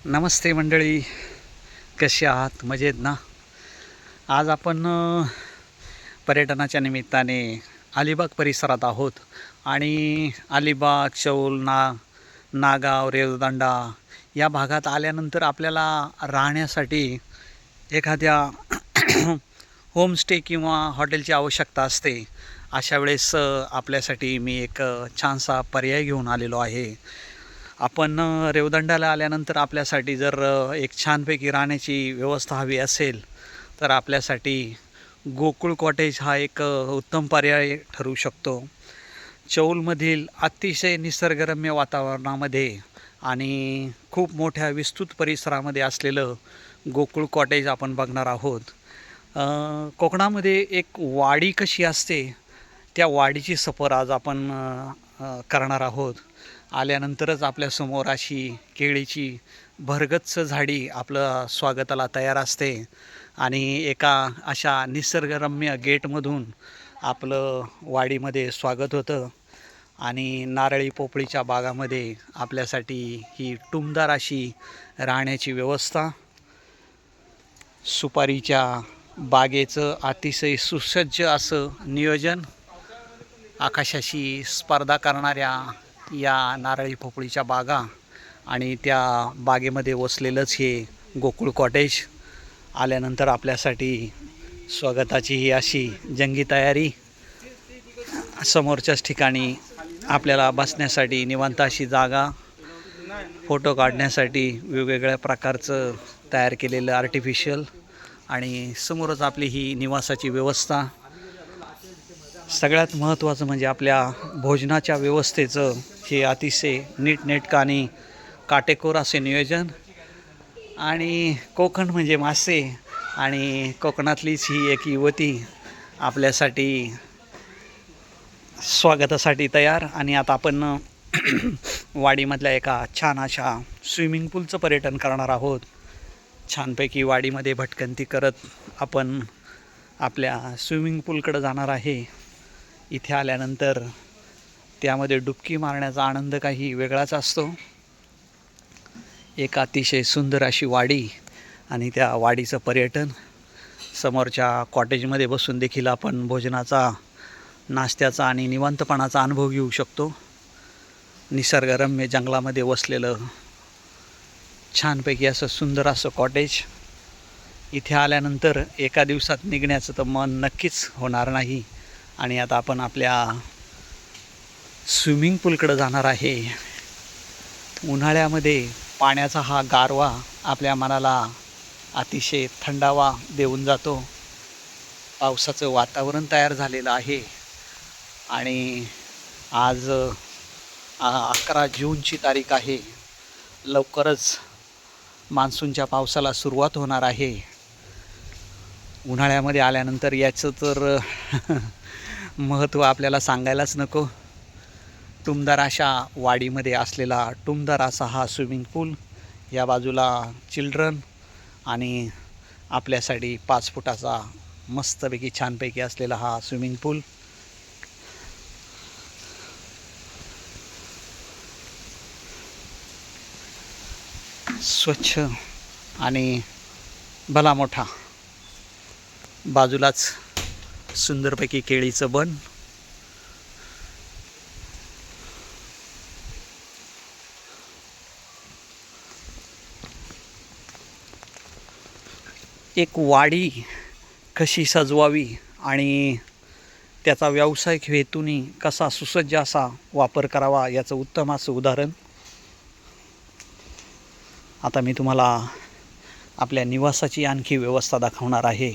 नमस्ते मंडळी, कशी आहात? मजेत ना? आज आपण पर्यटनाच्या निमित्ताने अलिबाग परिसरात आहोत आणि अलिबाग, चौल, नागाव, रेवदंडा या भागात आल्यानंतर आपल्याला राहण्यासाठी एखाद्या होमस्टे किंवा हॉटेलची आवश्यकता असते. अशा वेळेस आपल्यासाठी मी एक छानसा पर्याय घेऊन आलेलो आहे. आपण रेवदंड्याला आल्यानंतर आपल्यासाठी जर एक छानपैकी राहण्याची व्यवस्था हवी असेल तर आपल्यासाठी गोकुळ कॉटेज हा एक उत्तम पर्याय ठरू शकतो. चौलमधील अतिशय निसर्गरम्य वातावरणामध्ये आणि खूप मोठ्या विस्तृत परिसरामध्ये असलेलं गोकुळ कॉटेज आपण बघणार आहोत. कोकणामध्ये एक वाडी कशी असते त्या वाडीची सफर आज आपण करणार आहोत. आल्यानंतरच आपल्यासमोर अशी केळीची भरगच्च झाडी आपलं स्वागताला तयार असते आणि एका अशा निसर्गरम्य गेटमधून आपलं वाडीमध्ये स्वागत होतं आणि नारळी पोपळीच्या बागामध्ये आपल्यासाठी ही टुमदार अशी राहण्याची व्यवस्था, सुपारीच्या बागेचं अतिशय सुसज्ज असं नियोजन, आकाशाशी स्पर्धा करणाऱ्या या नारळी पोपळीच्या बागा आणि त्या बागेमध्ये वसलेलंच हे गोकुळ कॉटेज. आल्यानंतर आपल्यासाठी स्वागताची ही अशी जंगी तयारी. समोरच्याच ठिकाणी आपल्याला बसण्यासाठी निवांत अशी जागा, फोटो काढण्यासाठी वेगवेगळ्या प्रकारचं तयार केलेलं आर्टिफिशियल आणि समोरच आपली ही निवासाची व्यवस्था. सगळ्यात महत्त्वाचं म्हणजे आपल्या भोजनाच्या व्यवस्थेचं हे अतिशय नीटनेटकं आणि काटेकोर असे नियोजन. आणि कोकण म्हणजे मासे आणि कोकणातलीच ही एक युवती आपल्यासाठी स्वागतासाठी तयार. आणि आता आपण वाडीमधल्या एका छान अशा स्विमिंग पूलचं पर्यटन करणार आहोत. छानपैकी वाडीमध्ये भटकंती करत आपण आपल्या स्विमिंग पूलकडे जाणार आहे. इथे आल्यानंतर त्यामध्ये डुबकी मारण्याचा आनंद काही वेगळाच असतो. एक अतिशय सुंदर अशी वाडी आणि त्या वाडीचं पर्यटन. समोरच्या कॉटेजमध्ये बसून देखील आपण भोजनाचा, नाश्त्याचा आणि निवांतपणाचा अनुभव घेऊ शकतो. निसर्गरम्य जंगलामध्ये वसलेलं छानपैकी असं सुंदर असं कॉटेज. इथे आल्यानंतर एका दिवसात निघण्याचं तर मन नक्कीच होणार नाही. आणि आता आपण आपल्या स्विमिंग पूलकडे जाणार आहे. उन्हाळ्यामध्ये पाण्याचा हा गारवा आपल्या मनाला अतिशय थंडावा देऊन जातो. पावसाचं वातावरण तयार झालेलं आहे आणि आज 11 जूनची तारीख आहे. लवकरच मान्सूनच्या पावसाला सुरुवात होणार आहे. उन्हाळ्यामध्ये आल्यानंतर याचं तर महत्त्व आपल्याला सांगायलाच नको. टुमदार अशा वाडीमध्ये असलेला टुमदार असा हा स्विमिंग पूल. या बाजूला चिल्ड्रन आणि आपल्यासाठी 5 फुटाचा मस्तपैकी छानपैकी असलेला हा स्विमिंग पूल. स्वच्छ आणि भला मोठा. बाजूलाच सुंदरपैकी केळीचं बन. एक वाडी कशी सजवावी आणि त्याचा व्यावसायिक हेतूने कसा सुसज्ज असा वापर करावा याचं उत्तम असं उदाहरण आता मी तुम्हाला आपल्या निवासाची आणखी व्यवस्था दाखवणार आहे.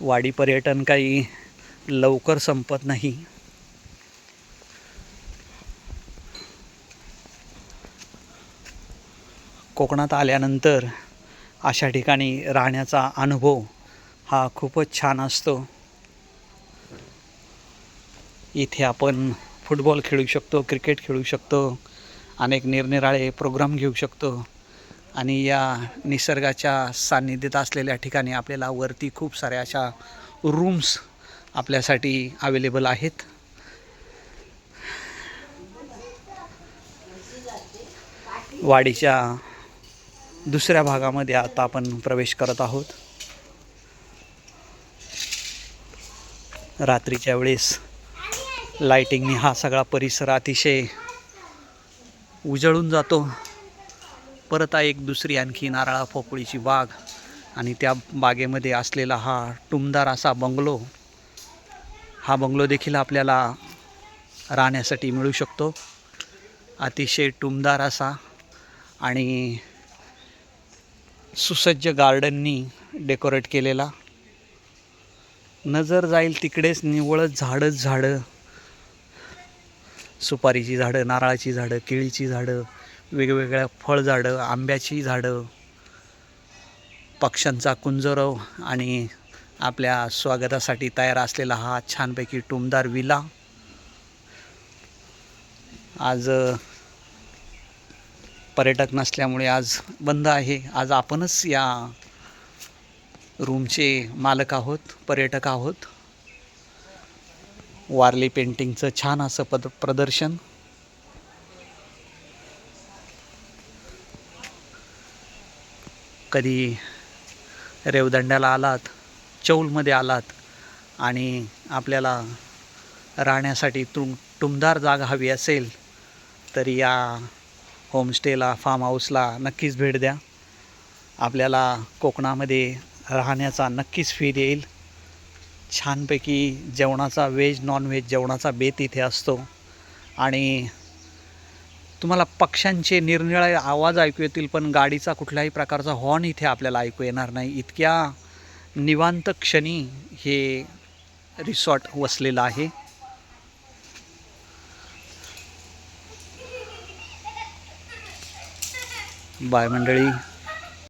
वाडी पर्यटन काही लवकर संपत नाही. कोकणात आल्यानंतर अशा ठिकाणी राहण्याचा अनुभव हा खूपच छान असतो. इथे आपण फुटबॉल खेळू शकतो, क्रिकेट खेळू शकतो, अनेक निरनिराळे प्रोग्राम घेऊ शकतो आणि या निसर्गाच्या सान्निध्यात असलेल्या ठिकाणी आपल्याला वरती खूप साऱ्या अशा रूम्स आपल्यासाठी अवेलेबल आहेत. वाडीच्या दुसऱ्या भागामध्ये आता आपण प्रवेश करत आहोत. रात्रीच्या वेळेस लाईटिंगनी हा सगळा परिसर अतिशय उजळून जातो. परत एक दुसरी आणखी नारळा पोफळीची बाग आणि त्या बागेमध्ये असलेला हा टुमदार असा बंगलो. हा बंगलो देखील आपल्याला राहण्यासाठी मिळू शकतो. अतिशय टुमदार असा आणि सुसज्ज गार्डननी डेकोरेट केलेला. नजर जाईल तिकडेच निव्वळच झाडंच झाडं, सुपारीची झाडं, नारळाची झाडं, केळीची झाडं, वेगवेगळ्या फळझाडं, आंब्याची झाडं, पक्ष्यांचा कुंजरव आणि आपल्या स्वागतासाठी तयार असलेला हा छानपैकी टुमदार विला. आज पर्यटक नसल्यामुळे आज बंद आहे. आज आपणच या रूमचे मालक आहोत, पर्यटक आहोत. वारली पेंटिंगचं छान असं प्रदर्शन. कधी रेवदंड्याला आलात, चौलमध्ये आलात आणि आपल्याला राहण्यासाठी टुमदार जागा हवी असेल तर या होमस्टेला, फार्म हाऊसला नक्कीच भेट द्या. आपल्याला कोकणामध्ये राहण्याचा नक्कीच फील येईल. छानपैकी जेवणाचा, व्हेज नॉन व्हेज जेवणाचा बेत इथे असतो आणि तुम्हाला पक्ष्यांचे निरनिराळे आवाज ऐकू येतील, पण गाडीचा कुठल्याही प्रकारचा हॉर्न इथे आपल्याला ऐकू येणार नाही. इतक्या निवांत क्षणी हे रिसॉर्ट वसलेलं आहे. बाय मंडळी.